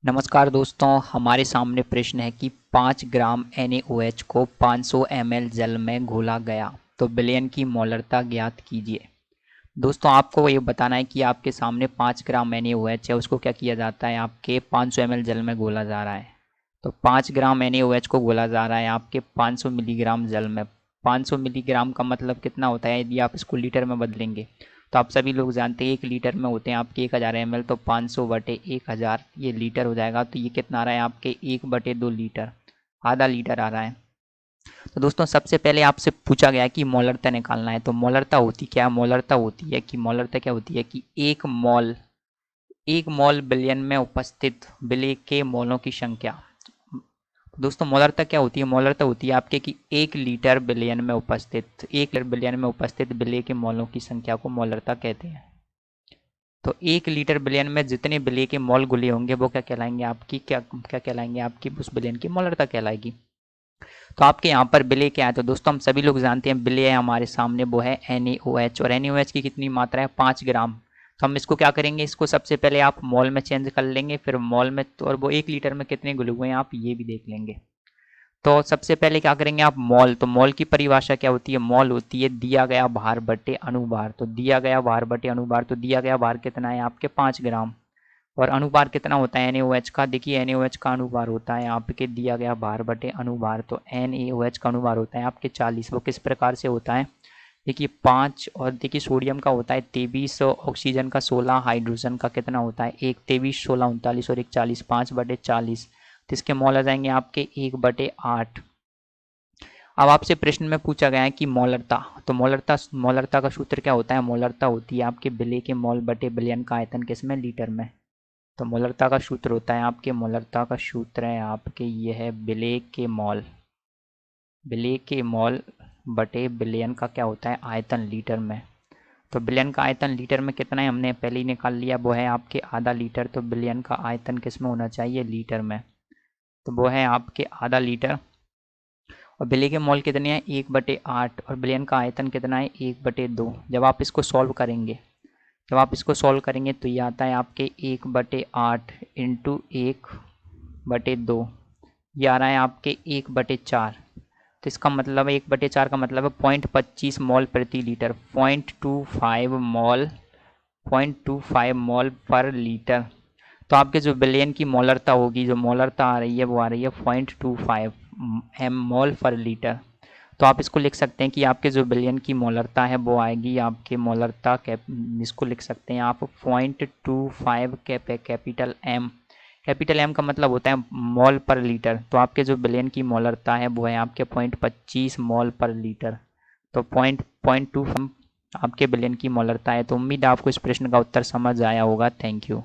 नमस्कार दोस्तों, हमारे सामने प्रश्न है कि 5 ग्राम NaOH को 500 ml जल में घोला गया तो विलयन की मोलरता ज्ञात कीजिए। दोस्तों, आपको ये बताना है कि आपके सामने 5 ग्राम NaOH है, उसको क्या किया जाता है, आपके 500 ml जल में घोला जा रहा है। तो 5 ग्राम NaOH को घोला जा रहा है आपके 500 मिलीग्राम जल में। 500 मिलीग्राम का मतलब कितना होता है, यदि आप इसको लीटर में बदलेंगे तो आप सभी लोग जानते हैं 1 लीटर में होते हैं आपके 1000 ml, तो 500/1000 ये लीटर हो जाएगा। तो ये कितना आ रहा है आपके 1/2 लीटर, आधा लीटर आ रहा है। तो दोस्तों, सबसे पहले आपसे पूछा गया कि मोलरता निकालना है। तो मोलरता होती क्या है, मोलरता होती है कि मोलरता क्या होती है कि एक मोल विलयन में उपस्थित विलेय के मोलों की संख्या। दोस्तों, मोलरता क्या होती है, मोलरता होती है आपके कि 1 लीटर विलयन में उपस्थित विलेय के मोलों की संख्या को मोलरता कहते हैं। तो 1 लीटर विलयन में जितने विलेय के मोल घुले होंगे वो क्या कहलाएंगे, आपकी क्या क्या कहलाएंगे, आपकी उस विलयन की मोलरता कहलाएगी। तो आपके यहाँ पर विलेय क्या है, तो दोस्तों हम सभी लोग जानते हैं विलेय हमारे सामने वो है NaOH, और NaOH की कितनी मात्रा है, 5 ग्राम। तो हम इसको क्या करेंगे, इसको सबसे पहले आप मोल में चेंज कर लेंगे, फिर मोल में, और वो 1 लीटर में कितने घुले हुए हैं आप ये भी देख लेंगे। तो सबसे पहले क्या करेंगे आप मोल, तो मोल की परिभाषा क्या होती है, मोल होती है दिया गया भार बटे अनुभार। तो दिया गया भार बटे अनुभार, तो दिया गया भार कितना है आपके 5 ग्राम, और अनुभार कितना होता है NaOH का, देखिए NaOH का अनुभार होता है आपके दिया गया भार बटे अनुभार। तो NaOH का अनुभार होता है आपके 40। वो किस प्रकार से होता है, देखिए 5, और देखिए सोडियम का होता है 23, ऑक्सीजन का 16, हाइड्रोजन का कितना होता है 1, 23, 16, 39 और 1 40, 5/40। तो इसके मोल आ जाएंगे आपके 1/8। अब आपसे प्रश्न में पूछा गया है कि मोलरता, तो मोलरता का सूत्र क्या होता है, मोलरता होती है आपके विलेय के मोल बटे विलयन का आयतन किसमें, लीटर में। तो मोलरता का सूत्र होता है आपके, मोलरता का सूत्र है आपके ये है विलेय के मोल बटे विलयन का क्या होता है आयतन, लीटर में। तो विलयन का आयतन लीटर में कितना है हमने पहले ही निकाल लिया, वो है आपके आधा लीटर। तो विलयन का आयतन किस में होना चाहिए, लीटर में। तो वो है आपके आधा लीटर। और विलेय के मोल कितने हैं 1/8, और विलयन का आयतन कितना है 1/2। जब आप इसको सॉल्व करेंगे तो ये आता है आपके 1/8 इंटू 1/2, ये आ रहा है आपके 1/4। तो इसका मतलब है 1/4 का मतलब है 0.25 मॉल प्रति लीटर, 0.25 मॉल पर लीटर। तो आपके जो विलयन की मोलरता होगी, जो मोलरता आ रही है वो आ रही है 0.25 mol पर लीटर। तो आप इसको लिख सकते हैं कि आपके जो विलयन की मोलरता है वो आएगी आपके मोलरता इसको लिख सकते हैं आप 0.25 कैपिटल एम का मतलब होता है मॉल पर लीटर। तो आपके जो विलयन की मोलरता है वो है आपके 0.25 मॉल पर लीटर। तो 0.2 आपके विलयन की मोलरता है। तो उम्मीद है आपको इस प्रश्न का उत्तर समझ आया होगा। Thank you.